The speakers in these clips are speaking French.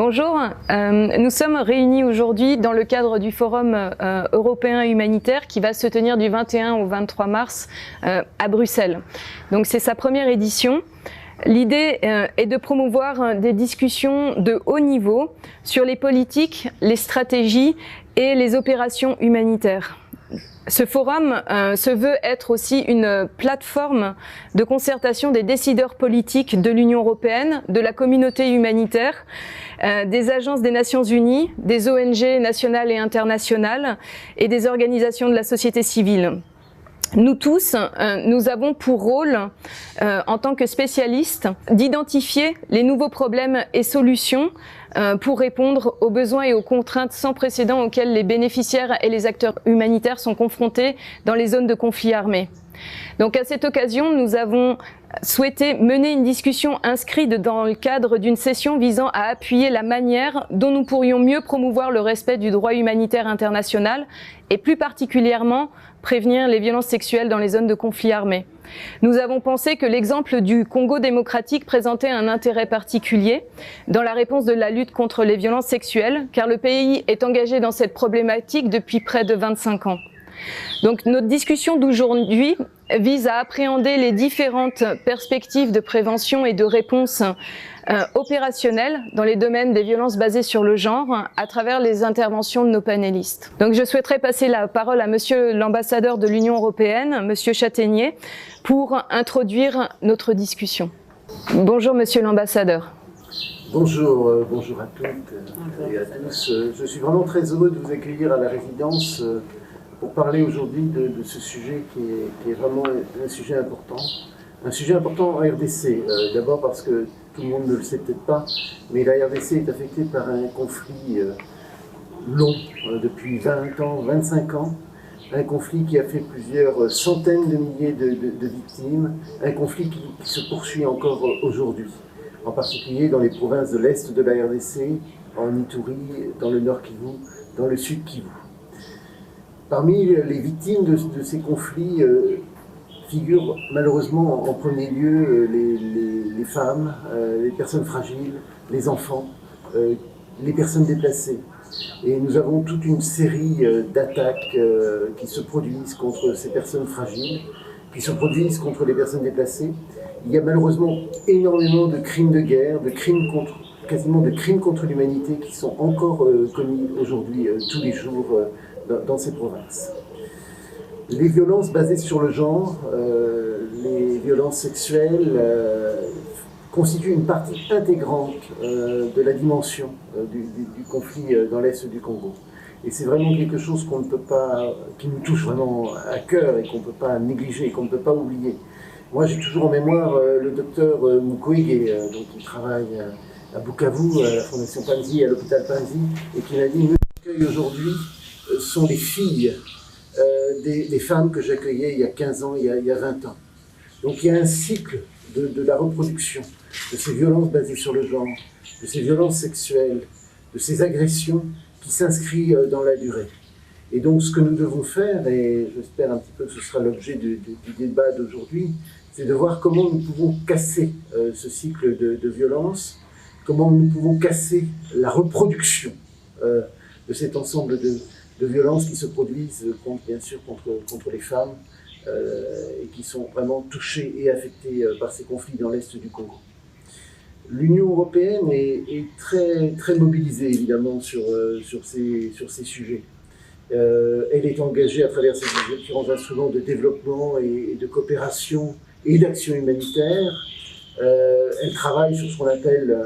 Bonjour, nous sommes réunis aujourd'hui dans le cadre du Forum européen humanitaire qui va se tenir du 21 au 23 mars à Bruxelles. Donc c'est sa première édition. L'idée est de promouvoir des discussions de haut niveau sur les politiques, les stratégies et les opérations humanitaires. Ce forum se veut être aussi une plateforme de concertation des décideurs politiques de l'Union européenne, de la communauté humanitaire, des agences des Nations Unies, des ONG nationales et internationales et des organisations de la société civile. Nous tous, nous avons pour rôle, en tant que spécialistes, d'identifier les nouveaux problèmes et solutions pour répondre aux besoins et aux contraintes sans précédent auxquels les bénéficiaires et les acteurs humanitaires sont confrontés dans les zones de conflit armé. Donc à cette occasion, nous avons souhaité mener une discussion inscrite dans le cadre d'une session visant à appuyer la manière dont nous pourrions mieux promouvoir le respect du droit humanitaire international et plus particulièrement prévenir les violences sexuelles dans les zones de conflit armé. Nous avons pensé que l'exemple du Congo démocratique présentait un intérêt particulier dans la réponse de la lutte contre les violences sexuelles, car le pays est engagé dans cette problématique depuis près de 25 ans. Donc notre discussion d'aujourd'hui vise à appréhender les différentes perspectives de prévention et de réponse opérationnelles dans les domaines des violences basées sur le genre à travers les interventions de nos panélistes. Donc je souhaiterais passer la parole à Monsieur l'ambassadeur de l'Union européenne, Monsieur Chataignier, pour introduire notre discussion. Bonjour Monsieur l'ambassadeur. Bonjour, bonjour à toutes et à tous. Je suis vraiment très heureux de vous accueillir à la résidence pour parler aujourd'hui de ce sujet qui est vraiment un sujet important. Un sujet important en RDC, d'abord parce que tout le monde ne le sait peut-être pas, mais la RDC est affectée par un conflit long, depuis 20 ans, 25 ans, un conflit qui a fait plusieurs centaines de milliers de victimes, un conflit qui se poursuit encore aujourd'hui, en particulier dans les provinces de l'Est de la RDC, en Ituri, dans le Nord Kivu, dans le Sud Kivu. Parmi les victimes de ces conflits figurent malheureusement en premier lieu les femmes, les personnes fragiles, les enfants, les personnes déplacées. Et nous avons toute une série d'attaques qui se produisent contre ces personnes fragiles, qui se produisent contre les personnes déplacées. Il y a malheureusement énormément de crimes de guerre, quasiment de crimes contre l'humanité qui sont encore commis aujourd'hui tous les jours dans ces provinces. Les violences basées sur le genre, les violences sexuelles constituent une partie intégrante de la dimension du conflit dans l'Est du Congo. Et c'est vraiment quelque chose qu'on ne peut pas, qui nous touche vraiment à cœur et qu'on ne peut pas négliger, qu'on ne peut pas oublier. Moi, j'ai toujours en mémoire le docteur Mukwege, qui travaille à Bukavu, à la Fondation Panzi, à l'hôpital Panzi, et qui m'a dit « Nous accueillons aujourd'hui sont les filles des femmes que j'accueillais il y a 15 ans, il y a 20 ans. » Donc il y a un cycle de la reproduction, de ces violences basées sur le genre, de ces violences sexuelles, de ces agressions qui s'inscrit dans la durée. Et donc ce que nous devons faire, et j'espère un petit peu que ce sera l'objet du débat d'aujourd'hui, c'est de voir comment nous pouvons casser ce cycle de violence, comment nous pouvons casser la reproduction de cet ensemble de violences qui se produisent bien sûr contre les femmes et qui sont vraiment touchées et affectées par ces conflits dans l'Est du Congo. L'Union européenne est très, très mobilisée évidemment sur ces sujets. Elle est engagée à travers ces différents instruments de développement et de coopération et d'action humanitaire. Elle travaille sur ce qu'on appelle,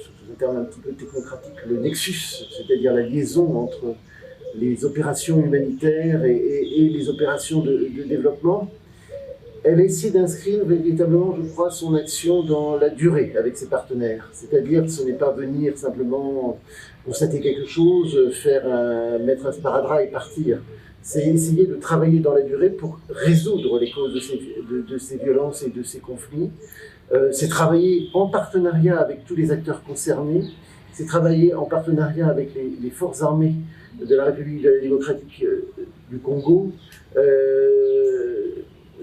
sous un terme un petit peu technocratique, le nexus, c'est-à-dire la liaison entre les opérations humanitaires et les opérations de développement. Elle essaie d'inscrire véritablement, je crois, son action dans la durée avec ses partenaires. C'est-à-dire, ce n'est pas venir simplement constater quelque chose, mettre un sparadrap et partir. C'est essayer de travailler dans la durée pour résoudre les causes de ces violences et de ces conflits. C'est travailler en partenariat avec tous les acteurs concernés. C'est travailler en partenariat avec les forces armées de la République démocratique du Congo.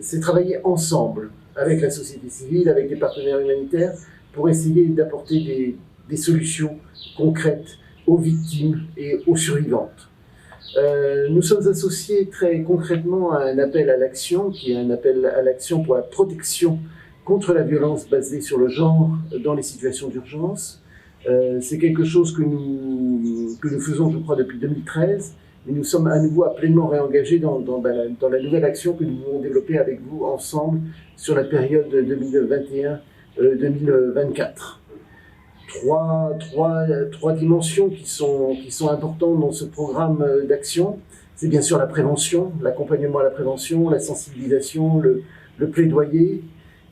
C'est travailler ensemble avec la société civile, avec des partenaires humanitaires, pour essayer d'apporter des solutions concrètes aux victimes et aux survivantes. Nous sommes associés très concrètement à un appel à l'action, qui est un appel à l'action pour la protection contre la violence basée sur le genre dans les situations d'urgence. C'est quelque chose que nous faisons, je crois, depuis 2013, et nous sommes à nouveau pleinement réengagés dans la nouvelle action que nous voulons développer avec vous ensemble sur la période 2021-2024. Trois dimensions qui sont importantes dans ce programme d'action. C'est bien sûr la prévention, l'accompagnement à la prévention, la sensibilisation, le plaidoyer.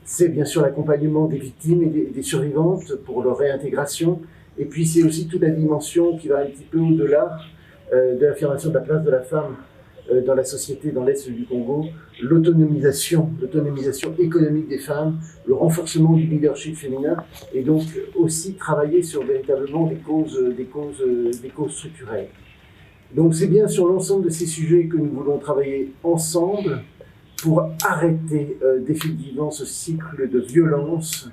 C'est bien sûr l'accompagnement des victimes et des survivantes pour leur réintégration. Et puis c'est aussi toute la dimension qui va un petit peu au-delà de l'affirmation de la place de la femme dans la société dans l'Est du Congo, l'autonomisation économique des femmes, le renforcement du leadership féminin, et donc aussi travailler sur véritablement des causes structurelles. Donc c'est bien sur l'ensemble de ces sujets que nous voulons travailler ensemble pour arrêter définitivement ce cycle de violence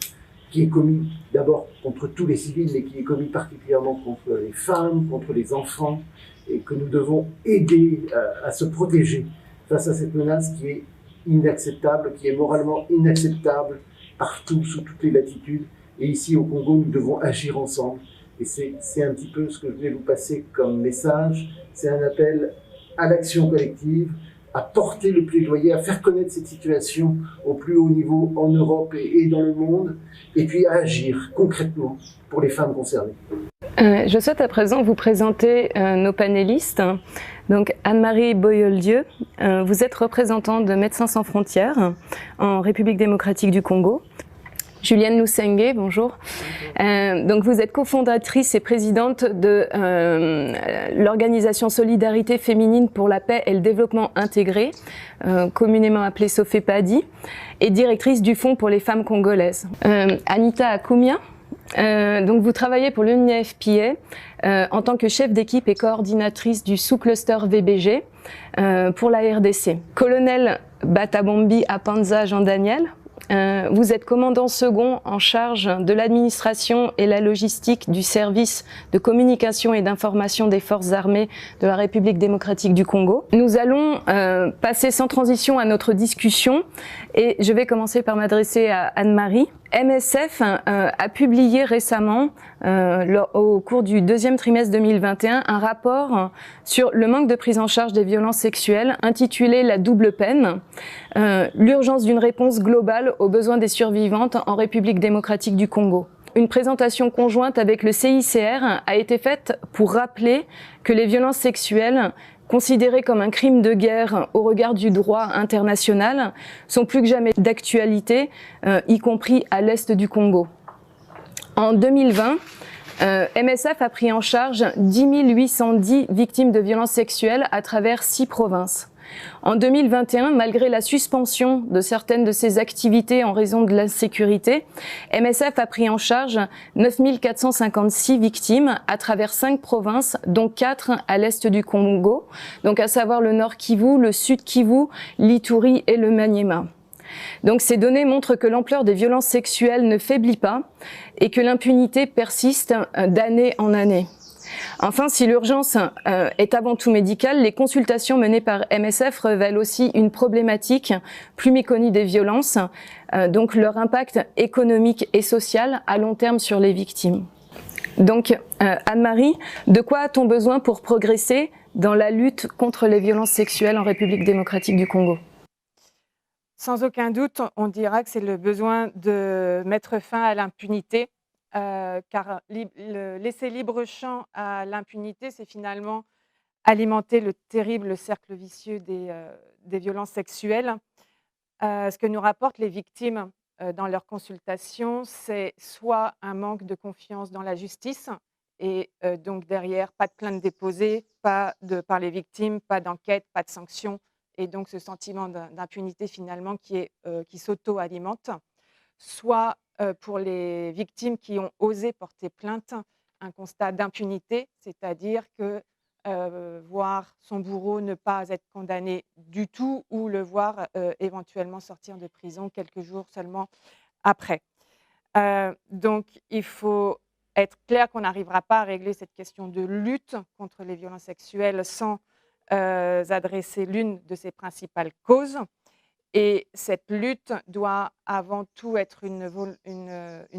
qui est commis d'abord contre tous les civils, mais qui est commis particulièrement contre les femmes, contre les enfants, et que nous devons aider à se protéger face à cette menace qui est inacceptable, qui est moralement inacceptable partout, sous toutes les latitudes. Et ici au Congo, nous devons agir ensemble. Et c'est un petit peu ce que je voulais vous passer comme message. C'est un appel à l'action collective, à porter le plaidoyer, à faire connaître cette situation au plus haut niveau en Europe et dans le monde, et puis à agir concrètement pour les femmes concernées. Je souhaite à présent vous présenter nos panélistes. Donc Anne-Marie Boyoldieu, vous êtes représentante de Médecins sans frontières en République démocratique du Congo. Julienne Lusenge, bonjour. Donc vous êtes cofondatrice et présidente de l'organisation Solidarité féminine pour la paix et le développement intégré, communément appelée SOFEPADI, et directrice du Fonds pour les femmes congolaises. Anita Akoumia, donc vous travaillez pour l'UNFPA en tant que chef d'équipe et coordinatrice du sous-cluster VBG pour la RDC. Colonel Batabombi Apanza Jean-Daniel, vous êtes commandant second en charge de l'administration et la logistique du service de communication et d'information des forces armées de la République démocratique du Congo. Nous allons passer sans transition à notre discussion et je vais commencer par m'adresser à Anne-Marie. MSF a publié récemment, au cours du deuxième trimestre 2021, un rapport sur le manque de prise en charge des violences sexuelles intitulé « La double peine, l'urgence d'une réponse globale aux besoins des survivantes en République démocratique du Congo ». Une présentation conjointe avec le CICR a été faite pour rappeler que les violences sexuelles considérées comme un crime de guerre au regard du droit international, sont plus que jamais d'actualité, y compris à l'est du Congo. En 2020, MSF a pris en charge 10 810 victimes de violences sexuelles à travers 6 provinces. En 2021, malgré la suspension de certaines de ses activités en raison de l'insécurité, MSF a pris en charge 9 456 victimes à travers 5 provinces, dont 4 à l'est du Congo, donc à savoir le Nord Kivu, le Sud Kivu, l'Ituri et le Maniema. Donc ces données montrent que l'ampleur des violences sexuelles ne faiblit pas et que l'impunité persiste d'année en année. Enfin, si l'urgence est avant tout médicale, les consultations menées par MSF révèlent aussi une problématique plus méconnue des violences, donc leur impact économique et social à long terme sur les victimes. Donc, Anne-Marie, de quoi a-t-on besoin pour progresser dans la lutte contre les violences sexuelles en République démocratique du Congo ? Sans aucun doute, on dira que c'est le besoin de mettre fin à l'impunité. Car laisser libre champ à l'impunité, c'est finalement alimenter le terrible cercle vicieux des violences sexuelles. Ce que nous rapportent les victimes dans leurs consultations, c'est soit un manque de confiance dans la justice, et donc derrière, pas de plainte déposée, par les victimes, pas d'enquête, pas de sanctions, et donc ce sentiment d'impunité finalement qui s'auto-alimente, soit pour les victimes qui ont osé porter plainte, un constat d'impunité, c'est-à-dire que voir son bourreau ne pas être condamné du tout ou le voir éventuellement sortir de prison quelques jours seulement après. Donc il faut être clair qu'on n'arrivera pas à régler cette question de lutte contre les violences sexuelles sans adresser l'une de ses principales causes. Et cette lutte doit avant tout être une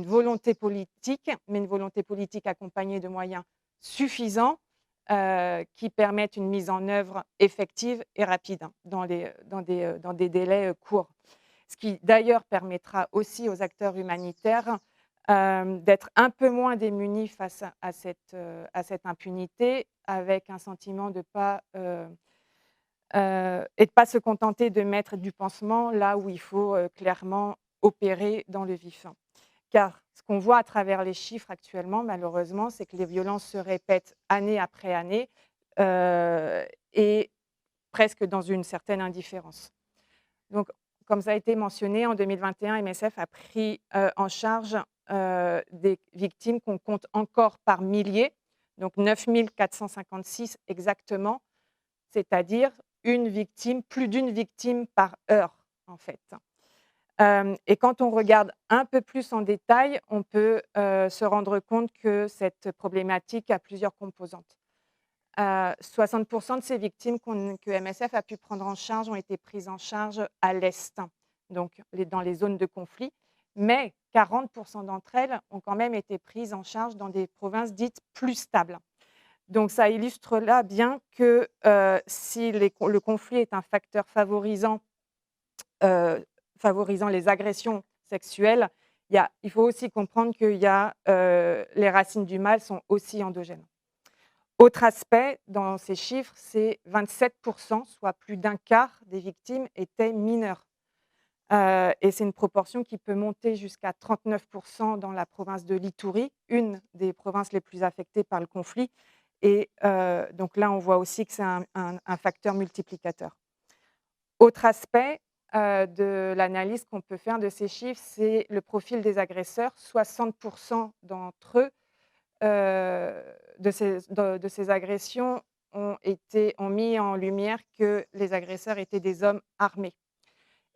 volonté politique, mais une volonté politique accompagnée de moyens suffisants qui permettent une mise en œuvre effective et rapide dans des délais courts. Ce qui d'ailleurs permettra aussi aux acteurs humanitaires d'être un peu moins démunis face à cette impunité, avec un sentiment de et de pas se contenter de mettre du pansement là où il faut clairement opérer dans le vif. Car ce qu'on voit à travers les chiffres actuellement, malheureusement, c'est que les violences se répètent année après année et presque dans une certaine indifférence. Donc, comme ça a été mentionné, en 2021, MSF a pris en charge des victimes qu'on compte encore par milliers, donc 9 456 exactement, c'est-à-dire plus d'une victime par heure, en fait. Et quand on regarde un peu plus en détail, on peut se rendre compte que cette problématique a plusieurs composantes. 60% de ces victimes que MSF a pu prendre en charge ont été prises en charge à l'Est, donc dans les zones de conflit, mais 40% d'entre elles ont quand même été prises en charge dans des provinces dites plus stables. Donc ça illustre là bien que si le conflit est un facteur favorisant les agressions sexuelles, il faut aussi comprendre que les racines du mal sont aussi endogènes. Autre aspect dans ces chiffres, c'est 27%, soit plus d'un quart des victimes étaient mineures. Et c'est une proportion qui peut monter jusqu'à 39% dans la province de l'Ituri, une des provinces les plus affectées par le conflit. Et donc là, on voit aussi que c'est un facteur multiplicateur. Autre aspect de l'analyse qu'on peut faire de ces chiffres, c'est le profil des agresseurs. 60% d'entre eux, de ces agressions, ont mis en lumière que les agresseurs étaient des hommes armés.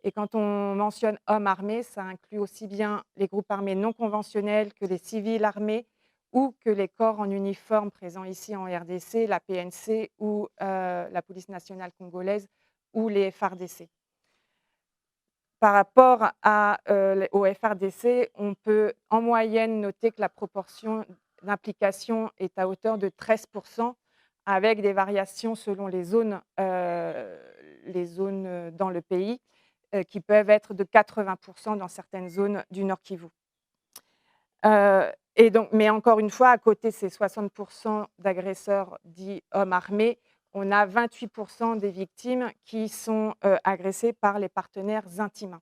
Et quand on mentionne hommes armés, ça inclut aussi bien les groupes armés non conventionnels que les civils armés ou que les corps en uniforme présents ici en RDC, la PNC ou la police nationale congolaise ou les FARDC. Par rapport au FARDC, on peut en moyenne noter que la proportion d'implication est à hauteur de 13%, avec des variations selon les zones dans le pays, qui peuvent être de 80% dans certaines zones du Nord Kivu. Mais encore une fois, à côté de ces 60% d'agresseurs dits hommes armés, on a 28% des victimes qui sont agressées par les partenaires intimes.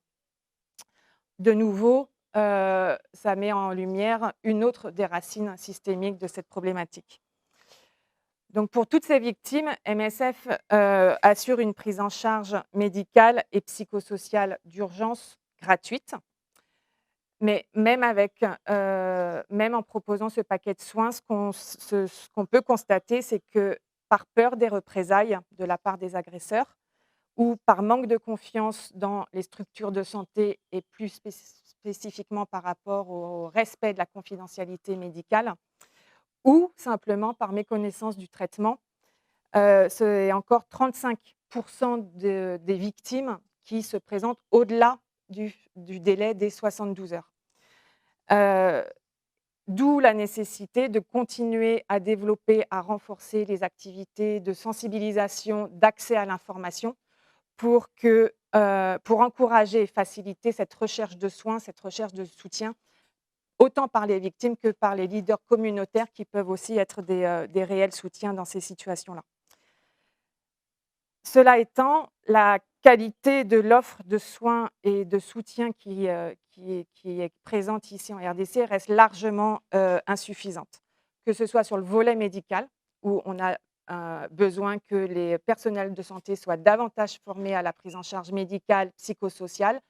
De nouveau, ça met en lumière une autre des racines systémiques de cette problématique. Donc pour toutes ces victimes, MSF assure une prise en charge médicale et psychosociale d'urgence gratuite. Mais même en proposant ce paquet de soins, ce qu'on peut constater, c'est que par peur des représailles de la part des agresseurs ou par manque de confiance dans les structures de santé et plus spécifiquement par rapport au respect de la confidentialité médicale, ou simplement par méconnaissance du traitement, c'est encore 35% des victimes qui se présentent au-delà du délai des 72 heures. D'où la nécessité de continuer à développer, à renforcer les activités de sensibilisation, d'accès à l'information pour encourager et faciliter cette recherche de soins, cette recherche de soutien, autant par les victimes que par les leaders communautaires qui peuvent aussi être des réels soutiens dans ces situations-là. Cela étant, la qualité de l'offre de soins et de soutien qui est présente ici en RDC reste largement insuffisante, que ce soit sur le volet médical, où on a besoin que les personnels de santé soient davantage formés à la prise en charge médicale, psychosociale,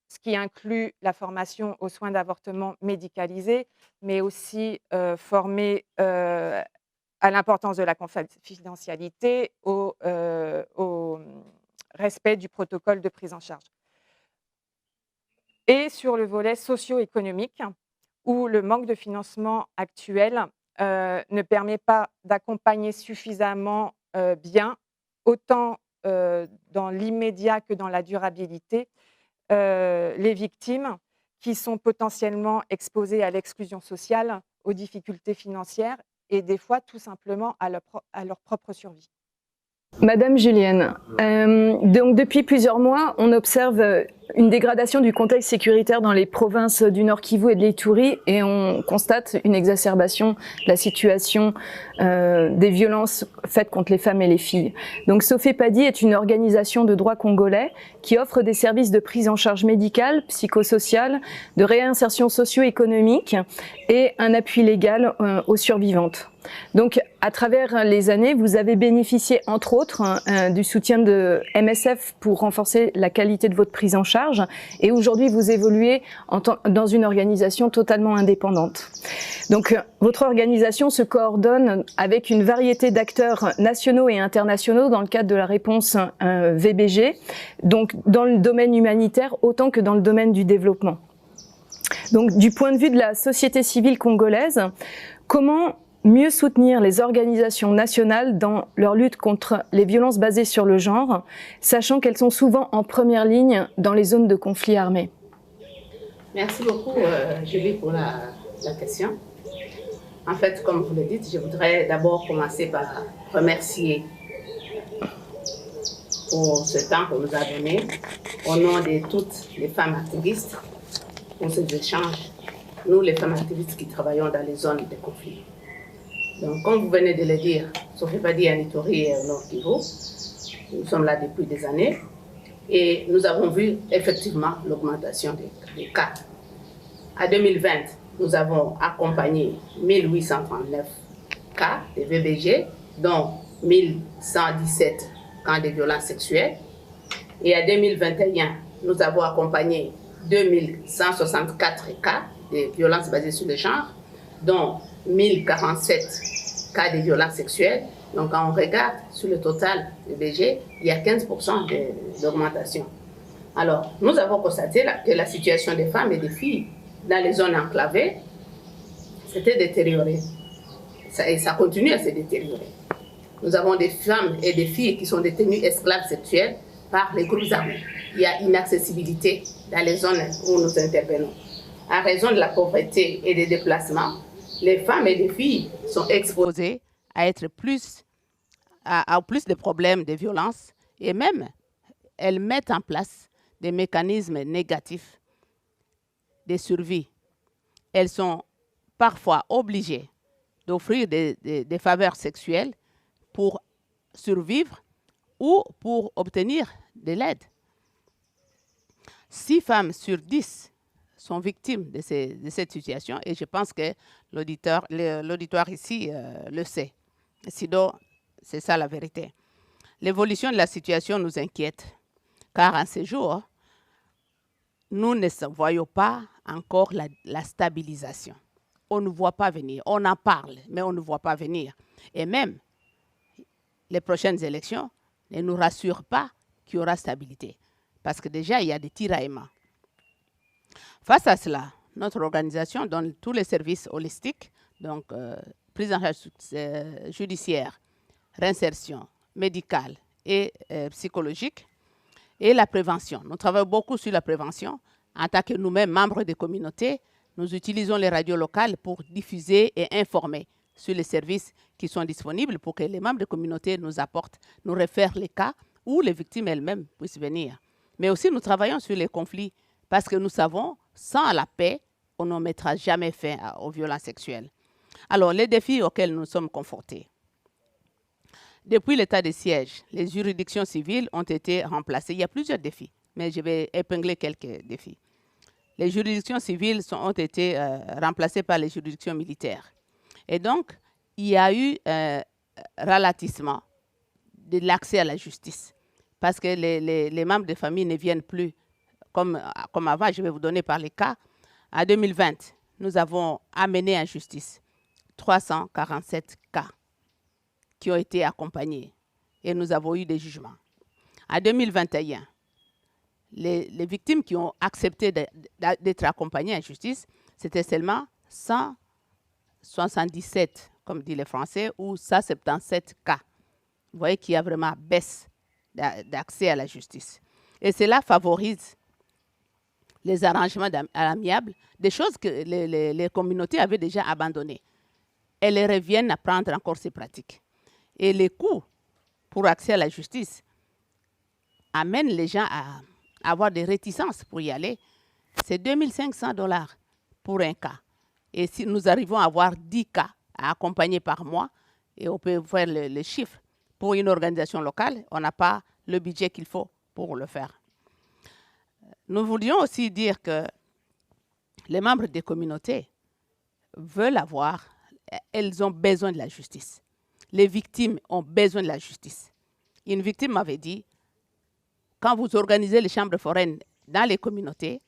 ce qui inclut la formation aux soins d'avortement médicalisés, mais aussi formés à l'importance de la confidentialité, au respect du protocole de prise en charge. Et sur le volet socio-économique, où le manque de financement actuel ne permet pas d'accompagner suffisamment bien, autant dans l'immédiat que dans la durabilité, les victimes qui sont potentiellement exposées à l'exclusion sociale, aux difficultés financières et des fois tout simplement à leur propre survie. Madame Julienne, donc depuis plusieurs mois, on observe une dégradation du contexte sécuritaire dans les provinces du Nord Kivu et de l'Ituri et on constate une exacerbation de la situation des violences faites contre les femmes et les filles. Donc Sofepadi est une organisation de droit congolais qui offre des services de prise en charge médicale, psychosociale, de réinsertion socio-économique et un appui légal aux survivantes. Donc, à travers les années, vous avez bénéficié, entre autres, du soutien de MSF pour renforcer la qualité de votre prise en charge. Et aujourd'hui, vous évoluez dans une organisation totalement indépendante. Donc, votre organisation se coordonne avec une variété d'acteurs nationaux et internationaux dans le cadre de la réponse VBG, donc dans le domaine humanitaire autant que dans le domaine du développement. Donc, du point de vue de la société civile congolaise, comment mieux soutenir les organisations nationales dans leur lutte contre les violences basées sur le genre, sachant qu'elles sont souvent en première ligne dans les zones de conflit armé? Merci beaucoup, Julie, pour la question. En fait, comme vous le dites, je voudrais d'abord commencer par remercier pour ce temps qu'on nous a donné, au nom de toutes les femmes activistes, pour ces échanges. Nous, les femmes activistes qui travaillons dans les zones de conflit. Donc, comme vous venez de le dire, Sofepadi en Ituri et au Nord Kivu, nous sommes là depuis des années et nous avons vu effectivement l'augmentation des cas. En 2020, nous avons accompagné 1839 cas de VBG, dont 1117 cas de violences sexuelles. Et en 2021, nous avons accompagné 2164 cas de violences basées sur le genre, dont 1047 cas de violences sexuelles. Donc, quand on regarde sur le total de VBG, il y a 15% d'augmentation. Alors, nous avons constaté que la situation des femmes et des filles dans les zones enclavées s'était détériorée. Et ça continue à se détériorer. Nous avons des femmes et des filles qui sont détenues esclaves sexuelles par les groupes armés. Il y a inaccessibilité dans les zones où nous intervenons. À raison de la pauvreté et des déplacements, les femmes et les filles sont exposées à être plus de problèmes de violence et même elles mettent en place des mécanismes négatifs de survie. Elles sont parfois obligées d'offrir des faveurs sexuelles pour survivre ou pour obtenir de l'aide. 6 femmes sur 10 sont victimes de cette situation et je pense que l'auditoire ici le sait. Sinon, c'est ça la vérité. L'évolution de la situation nous inquiète car en ces jours, nous ne voyons pas encore la stabilisation. On ne voit pas venir. On en parle, mais on ne voit pas venir. Et même les prochaines élections ne nous rassurent pas qu'il y aura stabilité. Parce que déjà, il y a des tiraillements. Face à cela, notre organisation donne tous les services holistiques, donc prise en charge judiciaire, réinsertion médicale et psychologique, et la prévention. Nous travaillons beaucoup sur la prévention. En tant que nous-mêmes, membres des communautés, nous utilisons les radios locales pour diffuser et informer sur les services qui sont disponibles pour que les membres des communautés nous apportent, nous réfèrent les cas où les victimes elles-mêmes puissent venir. Mais aussi, nous travaillons sur les conflits parce que nous savons, sans la paix, on ne mettra jamais fin aux violences sexuelles. Alors, les défis auxquels nous sommes confrontés. Depuis l'état de siège, les juridictions civiles ont été remplacées. Il y a plusieurs défis, mais je vais épingler quelques défis. Les juridictions civiles ont été remplacées par les juridictions militaires. Et donc, il y a eu ralentissement de l'accès à la justice parce que les membres de famille ne viennent plus comme avant. Je vais vous donner par les cas. En 2020, nous avons amené en justice 347 cas qui ont été accompagnés et nous avons eu des jugements. En 2021, les victimes qui ont accepté d'être accompagnées en justice, c'était seulement 177, comme disent les Français, ou 177 cas. Vous voyez qu'il y a vraiment baisse d'accès à la justice. Et cela favorise les arrangements à l'amiable, des choses que les communautés avaient déjà abandonnées. Elles reviennent à prendre encore ces pratiques. Et les coûts pour accès à la justice amènent les gens à avoir des réticences pour y aller. C'est 2 500 $ pour un cas. Et si nous arrivons à avoir 10 cas à accompagner par mois, et on peut faire le chiffre, pour une organisation locale, on n'a pas le budget qu'il faut pour le faire. Nous voulions aussi dire que les membres des communautés veulent elles ont besoin de la justice. Les victimes ont besoin de la justice. Une victime m'avait dit, quand vous organisez les chambres foraines dans les communautés,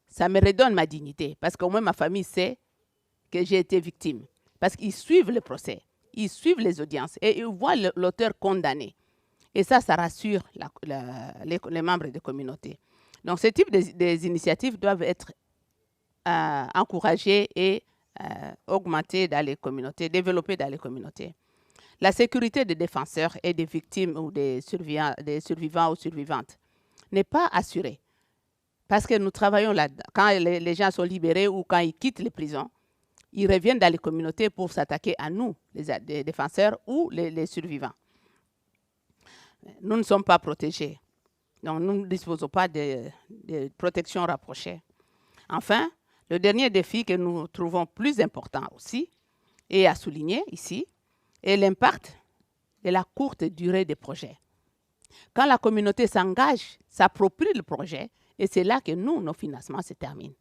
ça me redonne ma dignité, parce qu'au moins ma famille sait que j'ai été victime. Parce qu'ils suivent le procès, ils suivent les audiences et ils voient l'auteur condamné. Et ça rassure les membres des communautés. Donc, ce type des initiatives doivent être encouragées et augmentées dans les communautés, développées dans les communautés. La sécurité des défenseurs et des victimes ou des survivants ou survivantes n'est pas assurée. Parce que nous travaillons là, quand les gens sont libérés ou quand ils quittent les prisons, ils reviennent dans les communautés pour s'attaquer à nous, les défenseurs ou les survivants. Nous ne sommes pas protégés. Donc, nous ne disposons pas de protection rapprochée. Enfin, le dernier défi que nous trouvons plus important aussi, et à souligner ici, est l'impact de la courte durée des projets. Quand la communauté s'engage, s'approprie le projet, et c'est là que nos financements se terminent.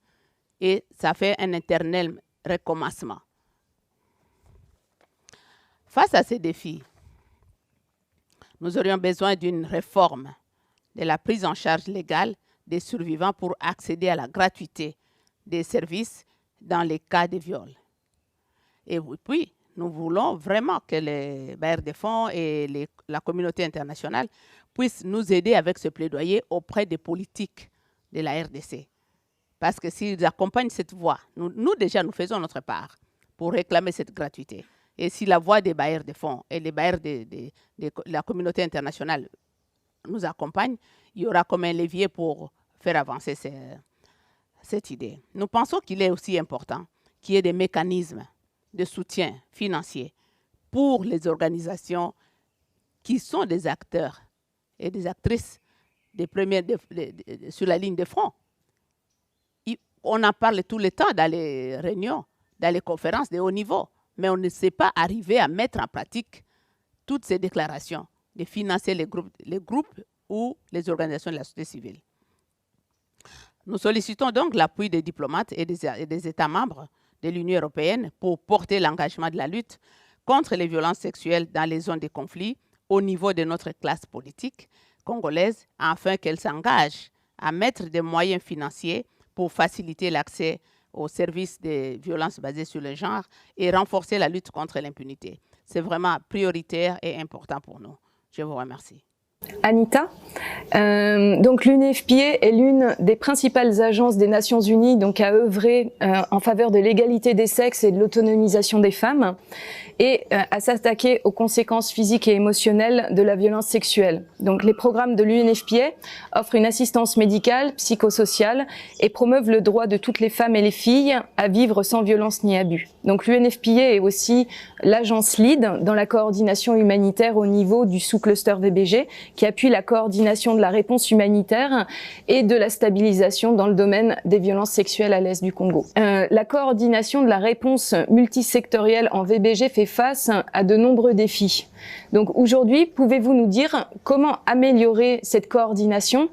Et ça fait un éternel recommencement. Face à ces défis, nous aurions besoin d'une réforme de la prise en charge légale des survivants pour accéder à la gratuité des services dans les cas de viol. Et puis, nous voulons vraiment que les bailleurs de fonds et la communauté internationale puissent nous aider avec ce plaidoyer auprès des politiques de la RDC. Parce que s'ils accompagnent cette voie, nous déjà, nous faisons notre part pour réclamer cette gratuité. Et si la voix des bailleurs de fonds et les bailleurs de la communauté internationale nous accompagnent, il y aura comme un levier pour faire avancer cette idée. Nous pensons qu'il est aussi important qu'il y ait des mécanismes de soutien financier pour les organisations qui sont des acteurs et des actrices sur la ligne de front. On en parle tout le temps dans les réunions, dans les conférences de haut niveau, mais on ne sait pas arriver à mettre en pratique toutes ces déclarations, de financer les groupes ou les organisations de la société civile. Nous sollicitons donc l'appui des diplomates et des États membres de l'Union européenne pour porter l'engagement de la lutte contre les violences sexuelles dans les zones de conflit au niveau de notre classe politique congolaise, afin qu'elle s'engage à mettre des moyens financiers pour faciliter l'accès aux services de violences basées sur le genre et renforcer la lutte contre l'impunité. C'est vraiment prioritaire et important pour nous. Je vous remercie. Anita, donc l'UNFPA est l'une des principales agences des Nations Unies donc à œuvrer en faveur de l'égalité des sexes et de l'autonomisation des femmes et à s'attaquer aux conséquences physiques et émotionnelles de la violence sexuelle. Donc les programmes de l'UNFPA offrent une assistance médicale, psychosociale et promeuvent le droit de toutes les femmes et les filles à vivre sans violence ni abus. Donc l'UNFPA est aussi l'agence lead dans la coordination humanitaire au niveau du sous-cluster VBG qui appuie la coordination de la réponse humanitaire et de la stabilisation dans le domaine des violences sexuelles à l'est du Congo. La coordination de la réponse multisectorielle en VBG fait face à de nombreux défis. Donc aujourd'hui, pouvez-vous nous dire comment améliorer cette coordination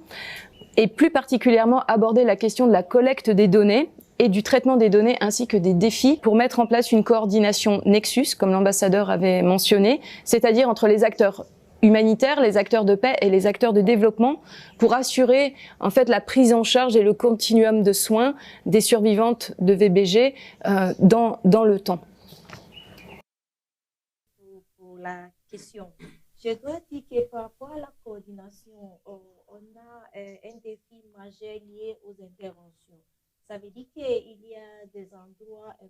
et plus particulièrement aborder la question de la collecte des données et du traitement des données ainsi que des défis pour mettre en place une coordination Nexus, comme l'ambassadeur avait mentionné, c'est-à-dire entre les acteurs humanitaires, les acteurs de paix et les acteurs de développement pour assurer en fait la prise en charge et le continuum de soins des survivantes de VBG dans le temps. Pour la question, je dois dire que par rapport à la coordination, on a un défi majeur lié aux interventions. Ça veut dire qu'il y a des endroits un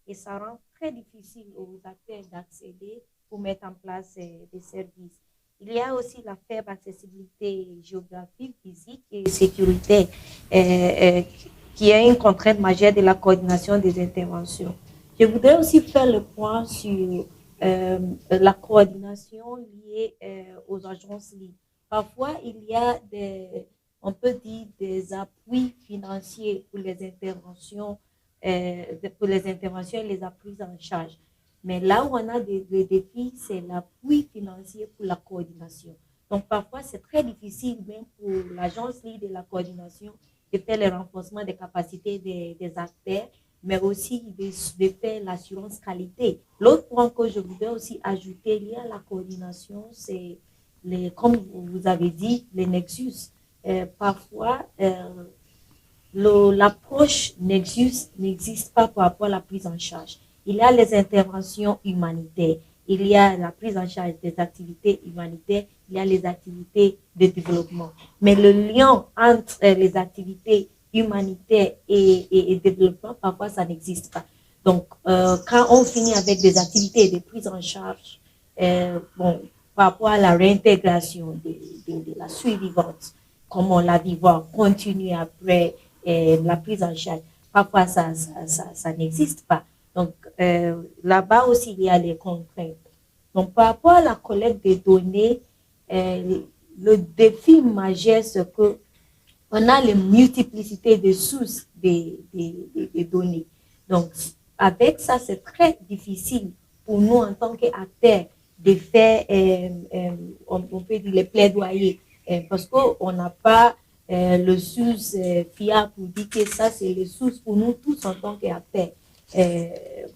et ça rend très difficile aux acteurs d'accéder pour mettre en place des services. Il y a aussi la faible accessibilité géographique, physique et sécuritaire, qui est une contrainte majeure de la coordination des interventions. Je voudrais aussi faire le point sur la coordination liée aux agences libres. Parfois, il y a on peut dire des appuis financiers pour les interventions et les appuis en charge. Mais là où on a des défis, c'est l'appui financier pour la coordination. Donc, parfois, c'est très difficile, même pour l'agence libre de la coordination, de faire le renforcement des capacités des acteurs, mais aussi de faire l'assurance qualité. L'autre point que je voudrais aussi ajouter lié à la coordination, c'est, comme vous avez dit, les nexus. Parfois, l'approche Nexus n'existe pas par rapport à la prise en charge. Il y a les interventions humanitaires, il y a la prise en charge des activités humanitaires, il y a les activités de développement. Mais le lien entre les activités humanitaires et développement, parfois, ça n'existe pas. Donc, quand on finit avec des activités de prise en charge, bon, par rapport à la réintégration de la survivante, comme on l'a dit, voir continuer après la prise en charge. Parfois, ça n'existe pas. Donc, là-bas aussi, il y a les contraintes. Donc, par rapport à la collecte des données, le défi majeur, c'est que on a les multiplicités de sources des données. Donc, avec ça, c'est très difficile pour nous, en tant qu'acteurs, de faire, on peut dire, les plaidoyers, parce qu'on n'a pas le source fiable pour dire que ça, c'est le source pour nous tous en tant qu'acteurs.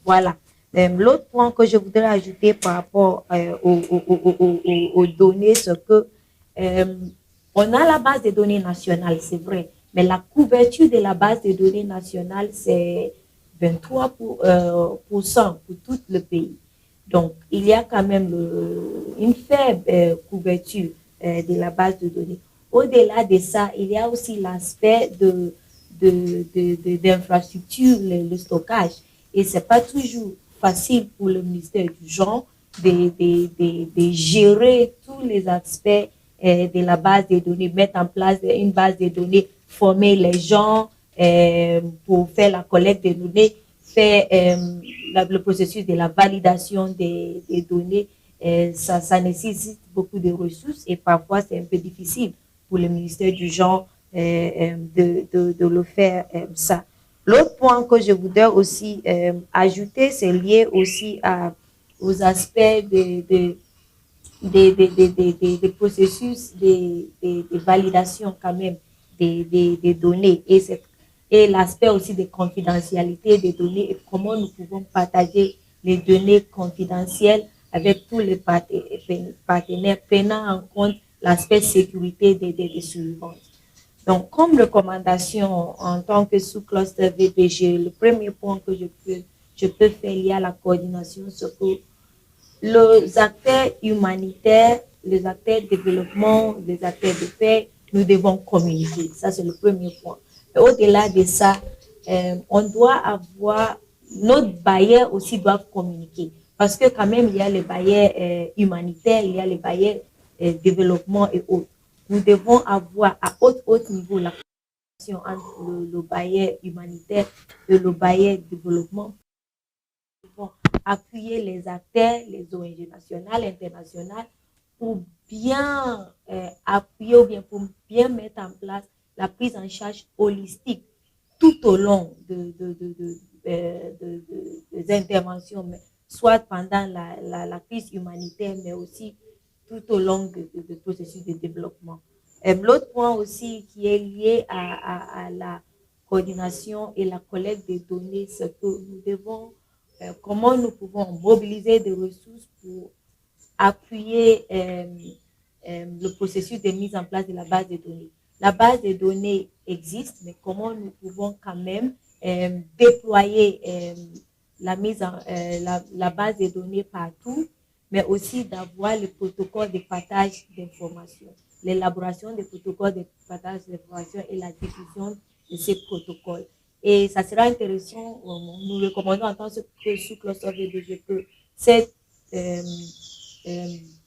Voilà. L'autre point que je voudrais ajouter par rapport aux données, c'est que on a la base de données nationale, c'est vrai, mais la couverture de la base de données nationale, c'est 23% pour tout le pays. Donc, il y a quand même une faible couverture de la base de données. Au-delà de ça, il y a aussi l'aspect d'infrastructure, le stockage. Et ce n'est pas toujours facile pour le ministère du genre de gérer tous les aspects de la base de données, mettre en place une base de données, former les gens pour faire la collecte des données, faire le processus de la validation des données. Ça nécessite beaucoup de ressources et parfois c'est un peu difficile pour le ministère du genre de le faire ça. L'autre point que je voudrais aussi ajouter, c'est lié aussi aux aspects des processus de validation quand même des données et l'aspect aussi de confidentialité des données et comment nous pouvons partager les données confidentielles avec tous les partenaires prenant en compte l'aspect sécurité des survivantes. Donc, comme recommandation en tant que sous-cluster VPG, le premier point que je peux faire lié à la coordination, c'est que les acteurs humanitaires, les acteurs de développement, les acteurs de paix, nous devons communiquer. Ça, c'est le premier point. Au-delà de ça, on doit avoir, nos bailleurs aussi doivent communiquer. Parce que quand même, il y a les bailleurs humanitaires, il y a les bailleurs développement et autres. Nous devons avoir à haut niveau la communication entre le bailleur humanitaire et le bailleur développement. Nous devons appuyer les acteurs, les ONG nationales, internationales, pour bien appuyer ou bien pour bien mettre en place la prise en charge holistique tout au long des interventions, soit pendant la crise humanitaire, mais aussi tout au long du processus de développement. L'autre point aussi qui est lié à la coordination et la collecte des données, c'est que nous devons, comment nous pouvons mobiliser des ressources pour appuyer le processus de mise en place de la base de données. La base de données existe, mais comment nous pouvons quand même déployer la base de données partout, mais aussi d'avoir le protocole de partage d'informations, l'élaboration des protocoles de partage d'informations et la diffusion de ces protocoles. Et ça sera intéressant, nous recommandons en tant que sous-cluster VBG que cette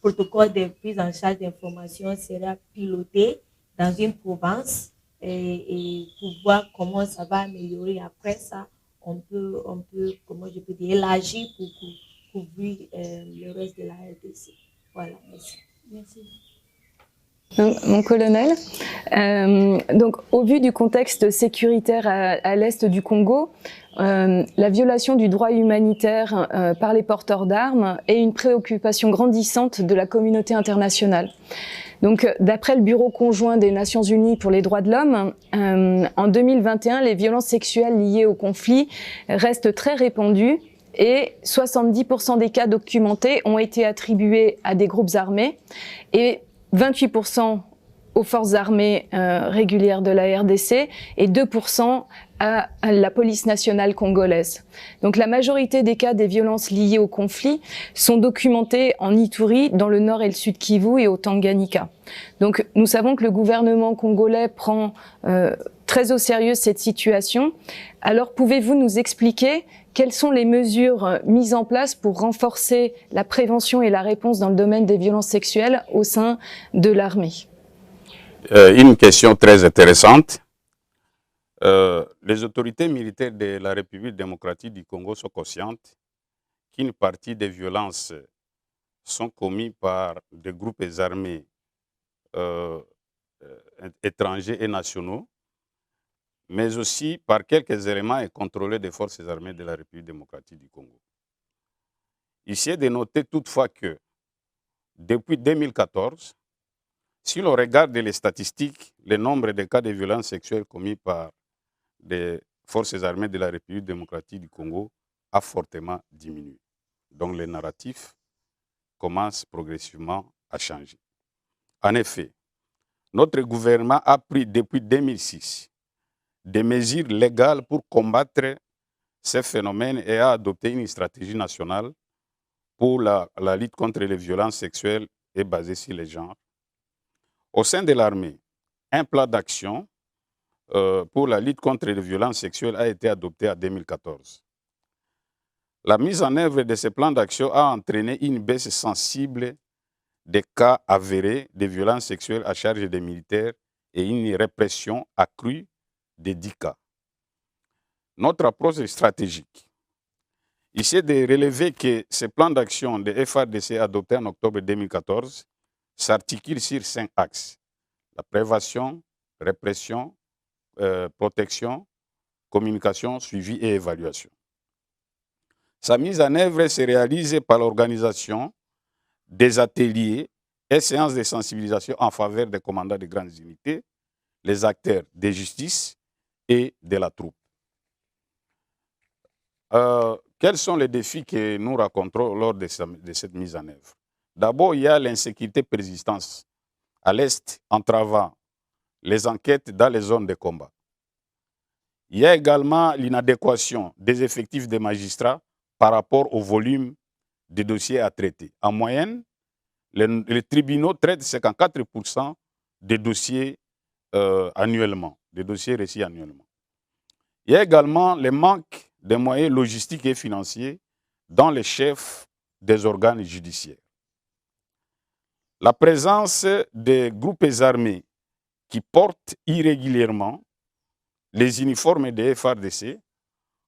protocole de prise en charge d'informations sera piloté dans une province et pour voir comment ça va améliorer. Après ça, on peut comment je peux dire, élargir pour couvrir le reste de la RDC. Voilà, merci. Merci. Donc, mon colonel, donc au vu du contexte sécuritaire à l'est du Congo, la violation du droit humanitaire par les porteurs d'armes est une préoccupation grandissante de la communauté internationale. Donc, d'après le Bureau conjoint des Nations Unies pour les droits de l'homme, en 2021, les violences sexuelles liées au conflit restent très répandues et 70% des cas documentés ont été attribués à des groupes armés et 28% aux forces armées régulières de la RDC et 2% à la police nationale congolaise. Donc la majorité des cas des violences liées au conflit sont documentés en Ituri, dans le nord et le sud Kivu et au Tanganyika. Donc nous savons que le gouvernement congolais prend très au sérieux cette situation. Alors pouvez-vous nous expliquer quelles sont les mesures mises en place pour renforcer la prévention et la réponse dans le domaine des violences sexuelles au sein de l'armée? Une question très intéressante. Les autorités militaires de la République démocratique du Congo sont conscientes qu'une partie des violences sont commises par des groupes armés étrangers et nationaux, mais aussi par quelques éléments contrôlés des forces armées de la République démocratique du Congo. Ici est de noter toutefois que depuis 2014, si l'on regarde les statistiques, le nombre de cas de violences sexuelles commis par des forces armées de la République démocratique du Congo a fortement diminué. Donc le narratif commence progressivement à changer. En effet, notre gouvernement a pris depuis 2006 des mesures légales pour combattre ces phénomènes et a adopté une stratégie nationale pour la lutte contre les violences sexuelles et basée sur les genres. Au sein de l'armée, un plan d'action pour la lutte contre les violences sexuelles a été adopté en 2014. La mise en œuvre de ce plan d'action a entraîné une baisse sensible des cas avérés de violences sexuelles à charge des militaires et une répression accrue des 10 cas. Notre approche est stratégique. Ici est de relever que ce plan d'action de FARDC adopté en octobre 2014 s'articule sur 5 axes. La prévention, répression, protection, communication, suivi et évaluation. Sa mise en œuvre se réalise par l'organisation des ateliers et séances de sensibilisation en faveur des commandants de grandes unités, les acteurs de justice et de la troupe. Quels sont les défis que nous rencontrons lors de cette mise en œuvre? D'abord, il y a l'insécurité persistante à l'Est, entravant les enquêtes dans les zones de combat. Il y a également l'inadéquation des effectifs des magistrats par rapport au volume des dossiers à traiter. En moyenne, les tribunaux traitent 54% des dossiers annuellement, des dossiers reçus annuellement. Il y a également le manque de moyens logistiques et financiers dans les chefs des organes judiciaires. La présence des groupes armés qui portent irrégulièrement les uniformes des FARDC,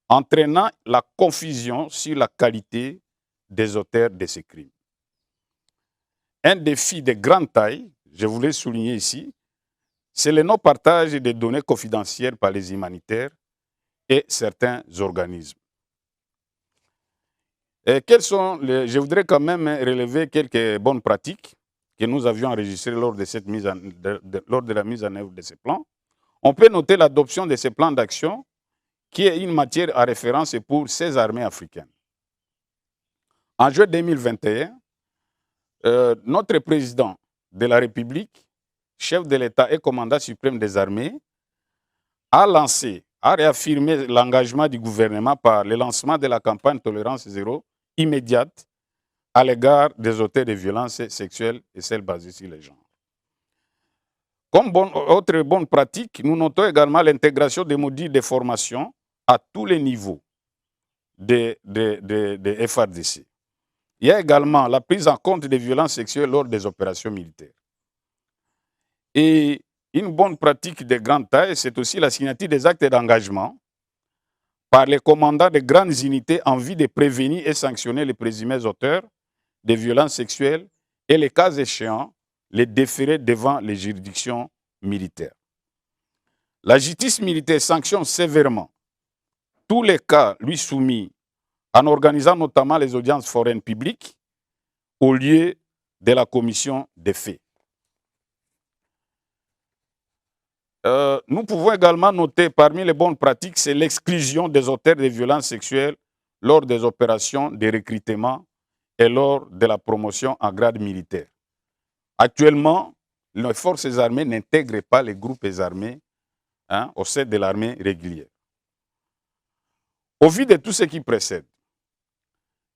entraînant la confusion sur la qualité des auteurs de ces crimes. Un défi de grande taille, je voulais souligner ici, c'est le non-partage des données confidentielles par les humanitaires et certains organismes. Et je voudrais quand même relever quelques bonnes pratiques que nous avions enregistrées lors de la mise en œuvre de ces plans. On peut noter l'adoption de ces plans d'action qui est une matière à référence pour ces armées africaines. En juin 2021, notre président de la République, chef de l'État et commandant suprême des armées, a réaffirmé l'engagement du gouvernement par le lancement de la campagne Tolérance Zéro immédiate à l'égard des auteurs de violences sexuelles et celles basées sur les genres. Comme autre bonne pratique, nous notons également l'intégration des modules de formation à tous les niveaux des FARDC. Il y a également la prise en compte des violences sexuelles lors des opérations militaires. Et une bonne pratique de grande taille, c'est aussi la signature des actes d'engagement par les commandants de grandes unités en vue de prévenir et sanctionner les présumés auteurs de violences sexuelles et, les cas échéants, les déférer devant les juridictions militaires. La justice militaire sanctionne sévèrement tous les cas lui soumis en organisant notamment les audiences foraines publiques au lieu de la commission des faits. Nous pouvons également noter parmi les bonnes pratiques, c'est l'exclusion des auteurs de violences sexuelles lors des opérations de recrutement et lors de la promotion en grade militaire. Actuellement, les forces armées n'intègrent pas les groupes armés au sein de l'armée régulière. Au vu de tout ce qui précède,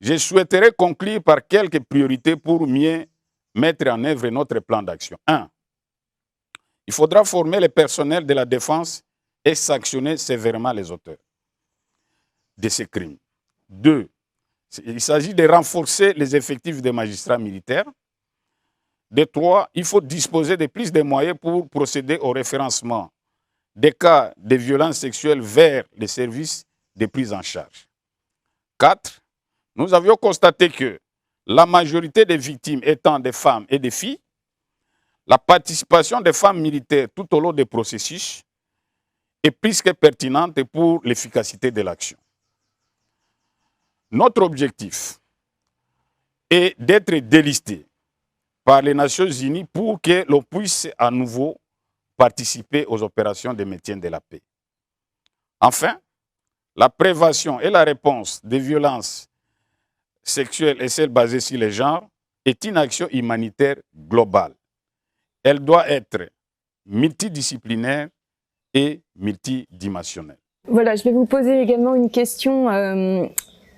je souhaiterais conclure par quelques priorités pour mieux mettre en œuvre notre plan d'action. 1. Il faudra former le personnel de la défense et sanctionner sévèrement les auteurs de ces crimes. 2. Il s'agit de renforcer les effectifs des magistrats militaires. 3. Il faut disposer de plus de moyens pour procéder au référencement des cas de violences sexuelles vers les services de prise en charge. 4. Nous avions constaté que la majorité des victimes étant des femmes et des filles, la participation des femmes militaires tout au long des processus est plus que pertinente pour l'efficacité de l'action. Notre objectif est d'être délisté par les Nations Unies pour que l'on puisse à nouveau participer aux opérations de maintien de la paix. Enfin, la prévention et la réponse des violences sexuelles et celles basées sur les genres est une action humanitaire globale. Elle doit être multidisciplinaire et multidimensionnelle. Voilà, je vais vous poser également une question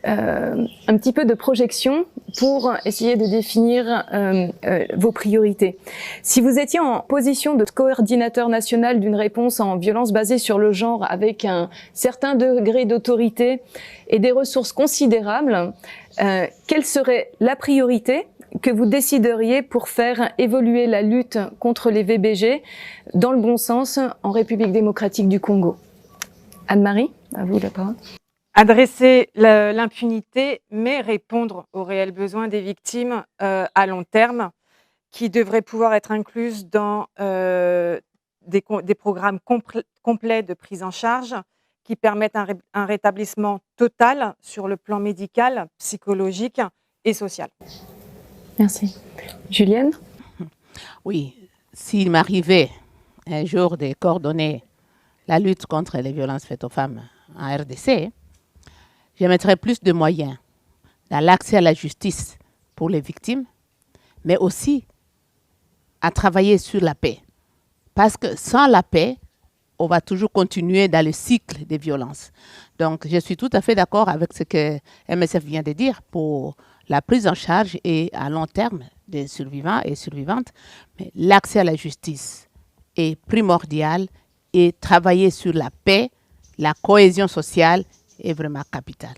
un petit peu de projection pour essayer de définir vos priorités. Si vous étiez en position de coordinateur national d'une réponse en violence basée sur le genre avec un certain degré d'autorité et des ressources considérables, quelle serait la priorité que vous décideriez pour faire évoluer la lutte contre les VBG dans le bon sens en République démocratique du Congo? Anne-Marie, à vous la parole. Adresser l'impunité, mais répondre aux réels besoins des victimes à long terme, qui devraient pouvoir être incluses dans des programmes complets de prise en charge qui permettent un rétablissement total sur le plan médical, psychologique et social. Merci. Julienne? Oui, s'il m'arrivait un jour de coordonner la lutte contre les violences faites aux femmes en RDC, je mettrais plus de moyens dans l'accès à la justice pour les victimes, mais aussi à travailler sur la paix. Parce que sans la paix, on va toujours continuer dans le cycle des violences. Donc, je suis tout à fait d'accord avec ce que MSF vient de dire pour la prise en charge et à long terme des survivants et survivantes. Mais l'accès à la justice est primordial et travailler sur la paix, la cohésion sociale est vraiment capital.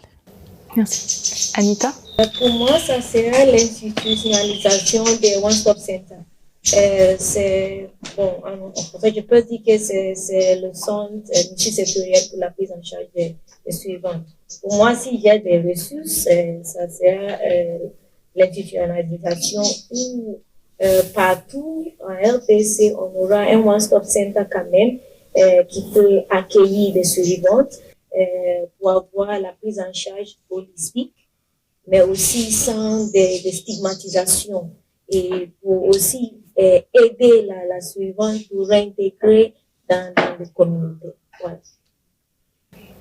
Merci. Anita? Pour moi, ça sera l'institutionnalisation des One Stop Center. C'est bon, en fait, je peux dire que c'est le centre multisectoriel pour la prise en charge des suivantes. Pour moi, s'il y a des ressources, ça sera l'institutionnalisation où partout en RDC, on aura un One Stop Center quand même qui peut accueillir des survivantes pour avoir la prise en charge holistique, mais aussi sans des stigmatisations et pour aussi aider la suivante pour réintégrer dans les communautés. Voilà.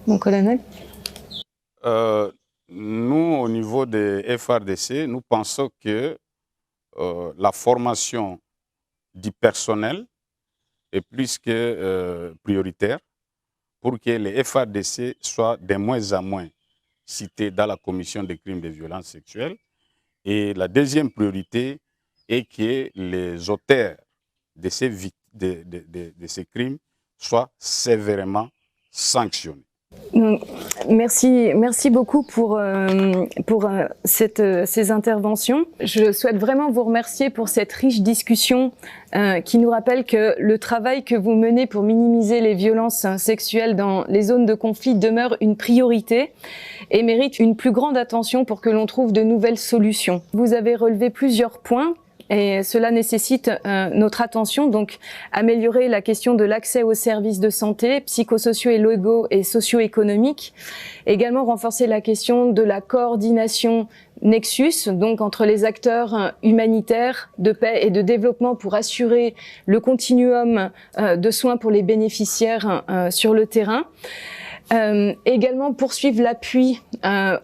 Mon colonel? Nous, au niveau des FARDC, nous pensons que la formation du personnel est plus que prioritaire pour que les FARDC soient de moins en moins cités dans la commission des crimes de violence sexuelle. Et la deuxième priorité est que les auteurs de ces ces crimes soient sévèrement sanctionnés. Merci beaucoup pour ces interventions. Je souhaite vraiment vous remercier pour cette riche discussion qui nous rappelle que le travail que vous menez pour minimiser les violences sexuelles dans les zones de conflit demeure une priorité et mérite une plus grande attention pour que l'on trouve de nouvelles solutions. Vous avez relevé plusieurs points et cela nécessite notre attention, donc améliorer la question de l'accès aux services de santé, psychosociaux et légaux et socio-économiques, également renforcer la question de la coordination Nexus, donc entre les acteurs humanitaires de paix et de développement pour assurer le continuum de soins pour les bénéficiaires sur le terrain. Également poursuivre l'appui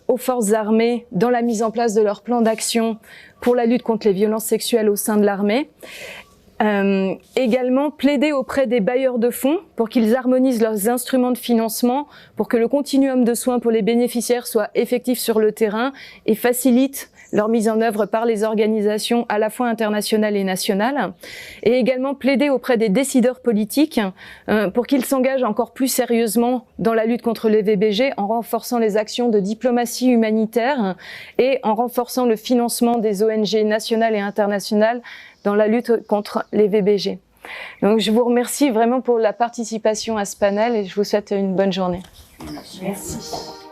aux forces armées dans la mise en place de leur plan d'action pour la lutte contre les violences sexuelles au sein de l'armée. Également plaider auprès des bailleurs de fonds pour qu'ils harmonisent leurs instruments de financement pour que le continuum de soins pour les bénéficiaires soit effectif sur le terrain et facilite leur mise en œuvre par les organisations à la fois internationales et nationales, et également plaider auprès des décideurs politiques pour qu'ils s'engagent encore plus sérieusement dans la lutte contre les VBG en renforçant les actions de diplomatie humanitaire et en renforçant le financement des ONG nationales et internationales dans la lutte contre les VBG. Donc je vous remercie vraiment pour la participation à ce panel et je vous souhaite une bonne journée. Merci. Merci.